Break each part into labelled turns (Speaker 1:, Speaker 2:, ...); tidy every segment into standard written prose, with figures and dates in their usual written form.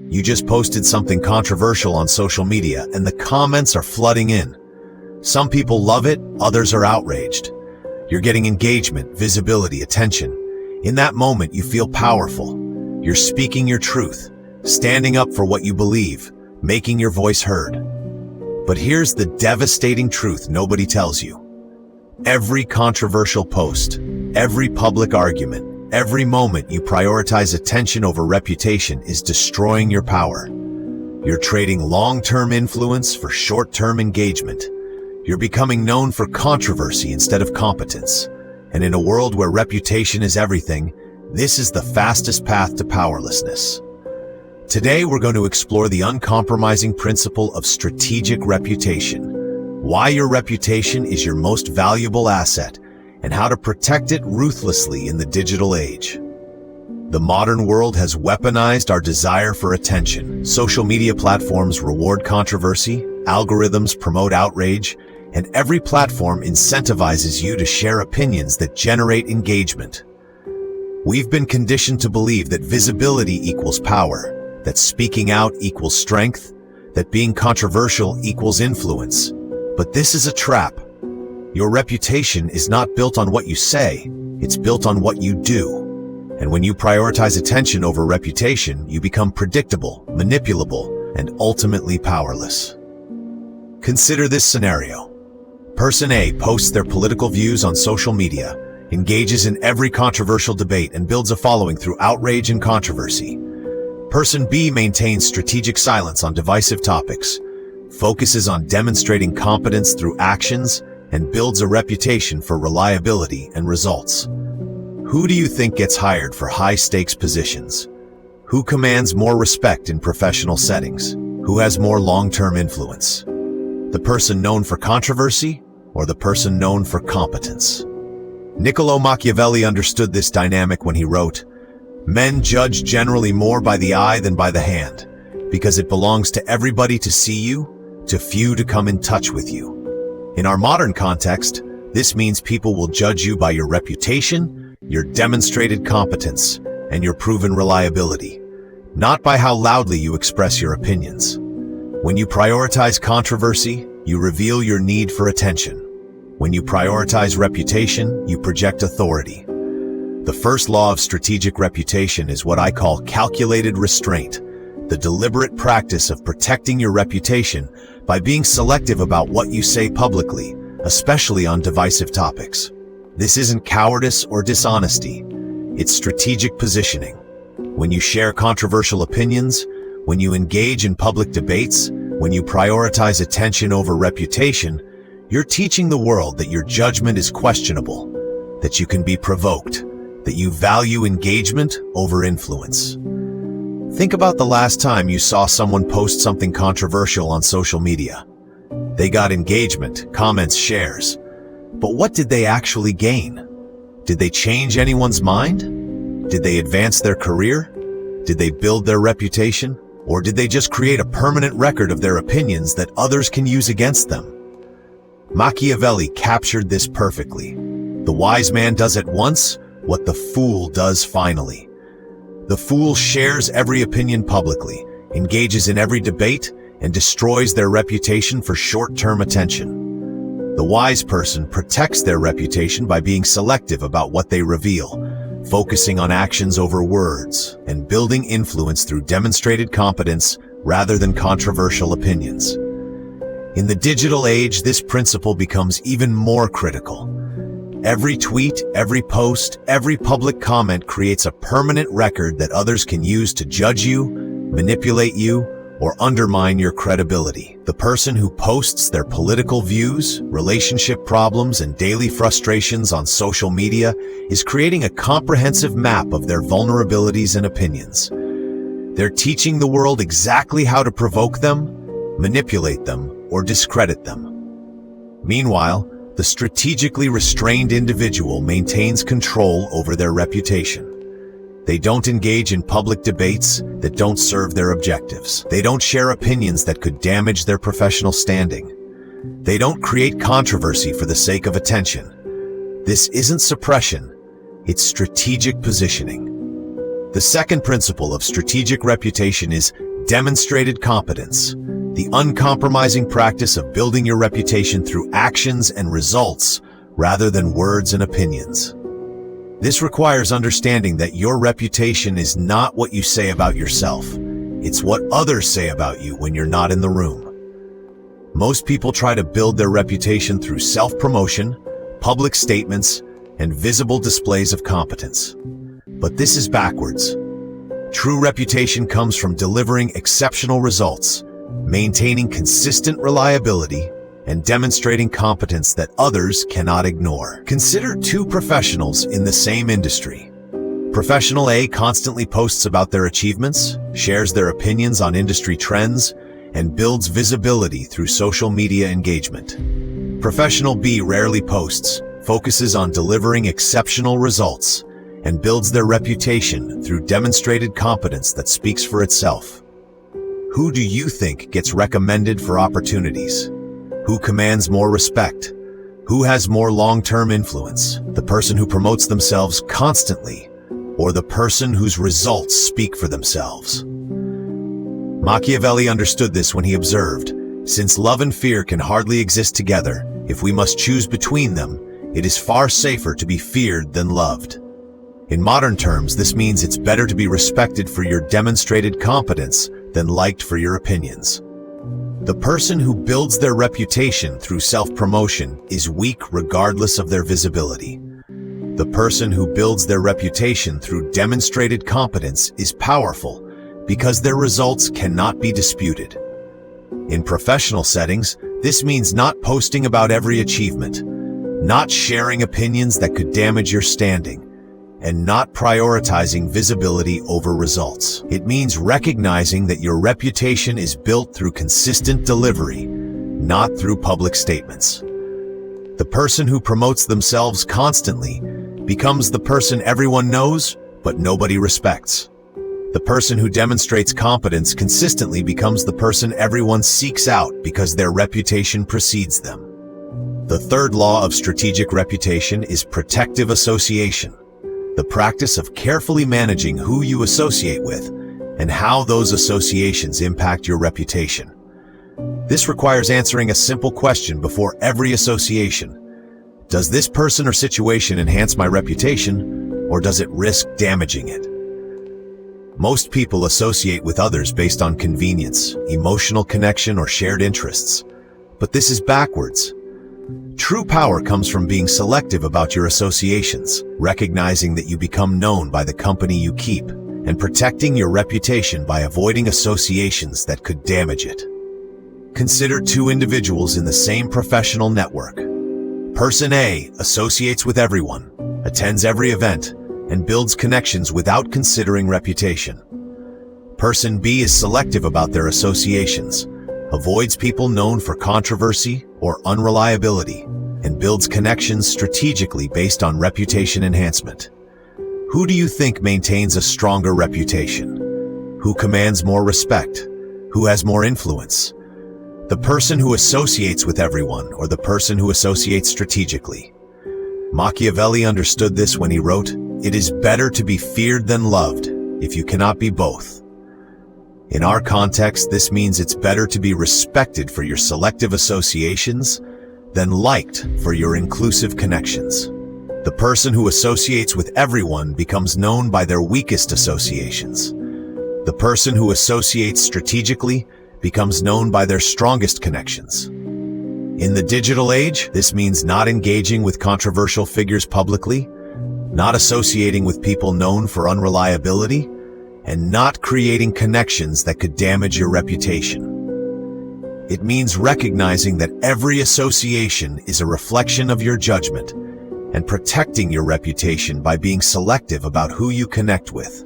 Speaker 1: You just posted something controversial on social media and the comments are flooding in. Some people love it, others are outraged. You're getting engagement, visibility, attention. In that moment, you feel powerful. You're speaking your truth, standing up for what you believe, making your voice heard. But here's the devastating truth nobody tells you. Every controversial post, every public argument, every moment you prioritize attention over reputation is destroying your power. You're trading long-term influence for short-term engagement. You're becoming known for controversy instead of competence. And in a world where reputation is everything, this is the fastest path to powerlessness. Today, we're going to explore the uncompromising principle of strategic reputation, why your reputation is your most valuable asset, and how to protect it ruthlessly in the digital age. The modern world has weaponized our desire for attention. Social media platforms reward controversy, algorithms promote outrage, and every platform incentivizes you to share opinions that generate engagement. We've been conditioned to believe that visibility equals power, that speaking out equals strength, that being controversial equals influence. But this is a trap. Your reputation is not built on what you say, it's built on what you do. And when you prioritize attention over reputation, you become predictable, manipulable, and ultimately powerless. Consider this scenario. Person A posts their political views on social media, engages in every controversial debate, and builds a following through outrage and controversy. Person B maintains strategic silence on divisive topics, focuses on demonstrating competence through actions, and builds a reputation for reliability and results. Who do you think gets hired for high-stakes positions? Who commands more respect in professional settings? Who has more long-term influence? The person known for controversy or the person known for competence? Machiavelli understood this dynamic when he wrote, "Men judge generally more by the eye than by the hand, because it belongs to everybody to see you, to few to come in touch with you." In our modern context, this means people will judge you by your reputation, your demonstrated competence, and your proven reliability, not by how loudly you express your opinions. When you prioritize controversy, you reveal your need for attention. When you prioritize reputation, you project authority. The first law of strategic reputation is what I call calculated restraint, the deliberate practice of protecting your reputation by being selective about what you say publicly, especially on divisive topics. This isn't cowardice or dishonesty, it's strategic positioning. When you share controversial opinions, when you engage in public debates, when you prioritize attention over reputation, you're teaching the world that your judgment is questionable, that you can be provoked, that you value engagement over influence. Think about the last time you saw someone post something controversial on social media. They got engagement, comments, shares. But what did they actually gain? Did they change anyone's mind? Did they advance their career? Did they build their reputation? Or did they just create a permanent record of their opinions that others can use against them? Machiavelli captured this perfectly. The wise man does at once what the fool does finally. The fool shares every opinion publicly, engages in every debate, and destroys their reputation for short-term attention. The wise person protects their reputation by being selective about what they reveal, focusing on actions over words, and building influence through demonstrated competence rather than controversial opinions. In the digital age, this principle becomes even more critical. Every tweet, every post, every public comment creates a permanent record that others can use to judge you, manipulate you, or undermine your credibility. The person who posts their political views, relationship problems, and daily frustrations on social media is creating a comprehensive map of their vulnerabilities and opinions. They're teaching the world exactly how to provoke them, manipulate them, or discredit them. Meanwhile, the strategically restrained individual maintains control over their reputation. They don't engage in public debates that don't serve their objectives. They don't share opinions that could damage their professional standing. They don't create controversy for the sake of attention. This isn't suppression, it's strategic positioning. The second principle of strategic reputation is Demonstrated competence, the uncompromising practice of building your reputation through actions and results rather than words and opinions. This requires understanding that your reputation is not what you say about yourself. It's what others say about you when you're not in the room. Most people try to build their reputation through self-promotion, public statements, and visible displays of competence. But this is backwards. True reputation comes from delivering exceptional results, maintaining consistent reliability, and demonstrating competence that others cannot ignore. Consider two professionals in the same industry. Professional A constantly posts about their achievements, shares their opinions on industry trends, and builds visibility through social media engagement. Professional B rarely posts, focuses on delivering exceptional results, and builds their reputation through demonstrated competence that speaks for itself. Who do you think gets recommended for opportunities? Who commands more respect? Who has more long-term influence? The person who promotes themselves constantly, or the person whose results speak for themselves? Machiavelli understood this when he observed, "Since love and fear can hardly exist together, if we must choose between them, it is far safer to be feared than loved." In modern terms, this means it's better to be respected for your demonstrated competence than liked for your opinions. The person who builds their reputation through self-promotion is weak regardless of their visibility. The person who builds their reputation through demonstrated competence is powerful because their results cannot be disputed. In professional settings, this means not posting about every achievement, not sharing opinions that could damage your standing, and not prioritizing visibility over results. It means recognizing that your reputation is built through consistent delivery, not through public statements. The person who promotes themselves constantly becomes the person everyone knows, but nobody respects. The person who demonstrates competence consistently becomes the person everyone seeks out because their reputation precedes them. The third law of strategic reputation is protective association, the practice of carefully managing who you associate with and how those associations impact your reputation. This requires answering a simple question before every association. Does this person or situation enhance my reputation, or does it risk damaging it? Most people associate with others based on convenience, emotional connection, or shared interests. But this is backwards. True power comes from being selective about your associations, recognizing that you become known by the company you keep, and protecting your reputation by avoiding associations that could damage it. Consider two individuals in the same professional network. Person A associates with everyone, attends every event, and builds connections without considering reputation. Person B is selective about their associations, avoids people known for controversy or unreliability, and builds connections strategically based on reputation enhancement. Who do you think maintains a stronger reputation? Who commands more respect? Who has more influence? The person who associates with everyone, or the person who associates strategically? Machiavelli understood this when he wrote, "It is better to be feared than loved, if you cannot be both." In our context, this means it's better to be respected for your selective associations than liked for your inclusive connections. The person who associates with everyone becomes known by their weakest associations. The person who associates strategically becomes known by their strongest connections. In the digital age, this means not engaging with controversial figures publicly, not associating with people known for unreliability, and not creating connections that could damage your reputation. It means recognizing that every association is a reflection of your judgment and protecting your reputation by being selective about who you connect with.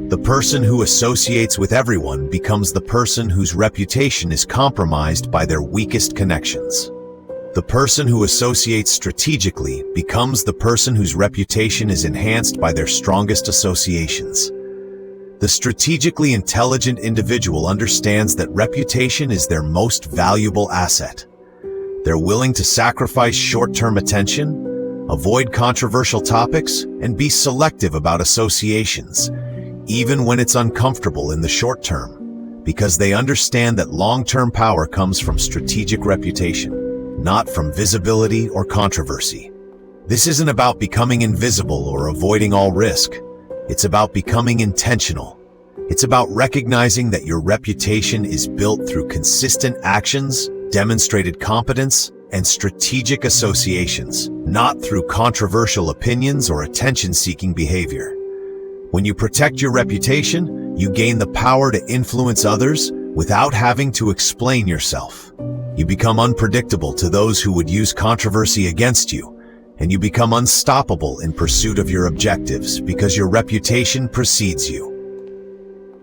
Speaker 1: The person who associates with everyone becomes the person whose reputation is compromised by their weakest connections. The person who associates strategically becomes the person whose reputation is enhanced by their strongest associations. The strategically intelligent individual understands that reputation is their most valuable asset. They're willing to sacrifice short-term attention, avoid controversial topics, and be selective about associations, even when it's uncomfortable in the short term, because they understand that long-term power comes from strategic reputation, not from visibility or controversy. This isn't about becoming invisible or avoiding all risk. It's about becoming intentional. It's about recognizing that your reputation is built through consistent actions, demonstrated competence, and strategic associations, not through controversial opinions or attention-seeking behavior. When you protect your reputation, you gain the power to influence others without having to explain yourself. You become unpredictable to those who would use controversy against you, and you become unstoppable in pursuit of your objectives because your reputation precedes you.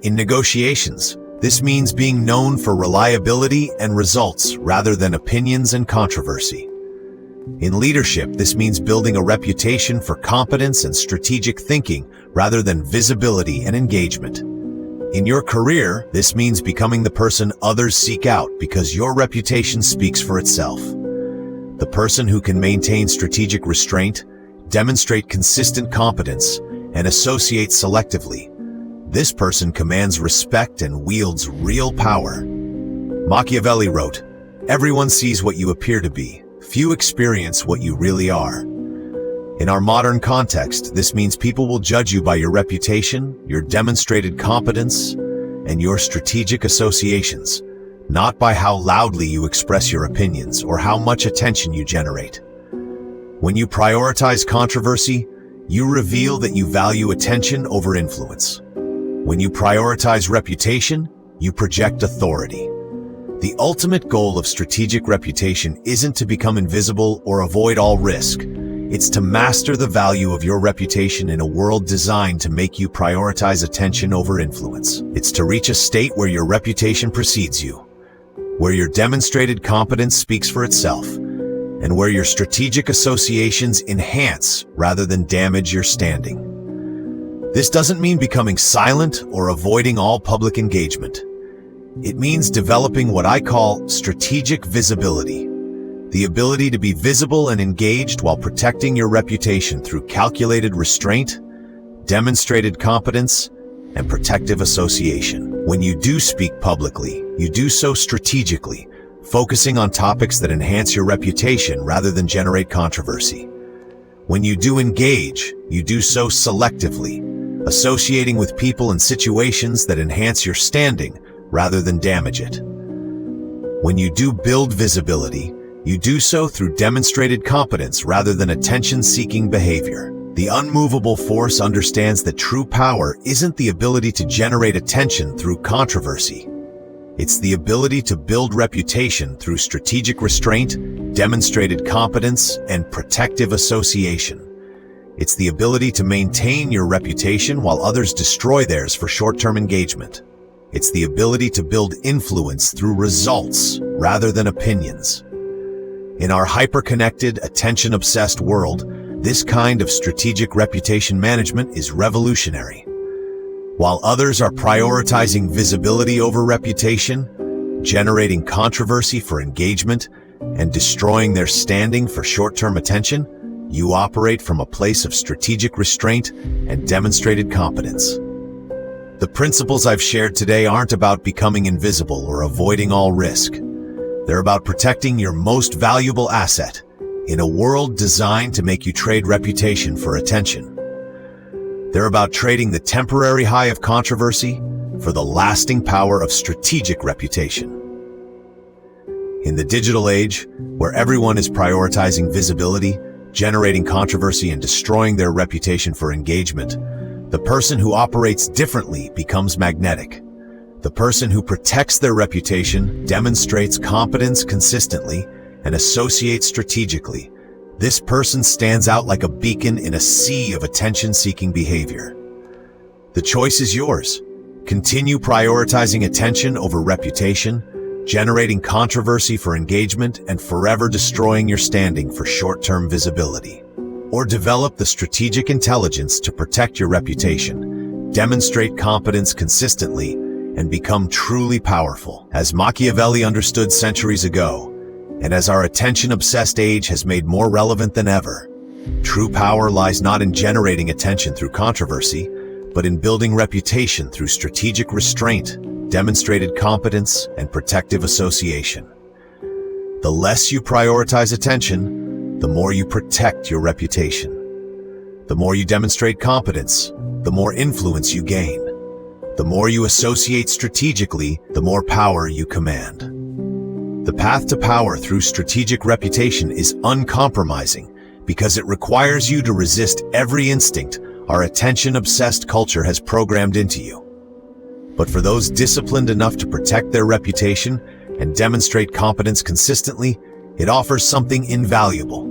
Speaker 1: In negotiations, this means being known for reliability and results rather than opinions and controversy. In leadership, this means building a reputation for competence and strategic thinking rather than visibility and engagement. In your career, this means becoming the person others seek out because your reputation speaks for itself. The person who can maintain strategic restraint, demonstrate consistent competence, and associate selectively. This person commands respect and wields real power. Machiavelli wrote, "Everyone sees what you appear to be. Few experience what you really are." In our modern context, this means people will judge you by your reputation, your demonstrated competence, and your strategic associations, not by how loudly you express your opinions or how much attention you generate. When you prioritize controversy, you reveal that you value attention over influence. When you prioritize reputation, you project authority. The ultimate goal of strategic reputation isn't to become invisible or avoid all risk. It's to master the value of your reputation in a world designed to make you prioritize attention over influence. It's to reach a state where your reputation precedes you, where your demonstrated competence speaks for itself, and where your strategic associations enhance rather than damage your standing. This doesn't mean becoming silent or avoiding all public engagement. It means developing what I call strategic visibility, the ability to be visible and engaged while protecting your reputation through calculated restraint, demonstrated competence, and protective association. When you do speak publicly, you do so strategically, focusing on topics that enhance your reputation rather than generate controversy. When you do engage, you do so selectively, associating with people and situations that enhance your standing rather than damage it. When you do build visibility, you do so through demonstrated competence rather than attention-seeking behavior. The unmovable force understands that true power isn't the ability to generate attention through controversy. It's the ability to build reputation through strategic restraint, demonstrated competence, and protective association. It's the ability to maintain your reputation while others destroy theirs for short-term engagement. It's the ability to build influence through results rather than opinions. In our hyper-connected, attention-obsessed world, this kind of strategic reputation management is revolutionary. While others are prioritizing visibility over reputation, generating controversy for engagement, and destroying their standing for short-term attention, you operate from a place of strategic restraint and demonstrated competence. The principles I've shared today aren't about becoming invisible or avoiding all risk. They're about protecting your most valuable asset in a world designed to make you trade reputation for attention. They're about trading the temporary high of controversy for the lasting power of strategic reputation. In the digital age, where everyone is prioritizing visibility, generating controversy, and destroying their reputation for engagement, the person who operates differently becomes magnetic. The person who protects their reputation, demonstrates competence consistently, and associates strategically. This person stands out like a beacon in a sea of attention-seeking behavior. The choice is yours. Continue prioritizing attention over reputation, generating controversy for engagement, and forever destroying your standing for short-term visibility. Or develop the strategic intelligence to protect your reputation, demonstrate competence consistently, and become truly powerful. As Machiavelli understood centuries ago, and as our attention-obsessed age has made more relevant than ever, true power lies not in generating attention through controversy, but in building reputation through strategic restraint, demonstrated competence, and protective association. The less you prioritize attention, the more you protect your reputation. The more you demonstrate competence, the more influence you gain. The more you associate strategically, the more power you command. The path to power through strategic reputation is uncompromising because it requires you to resist every instinct our attention-obsessed culture has programmed into you. But for those disciplined enough to protect their reputation and demonstrate competence consistently, it offers something invaluable: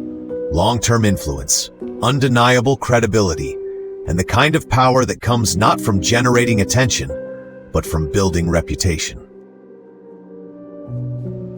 Speaker 1: long-term influence, undeniable credibility, and the kind of power that comes not from generating attention, but from building reputation.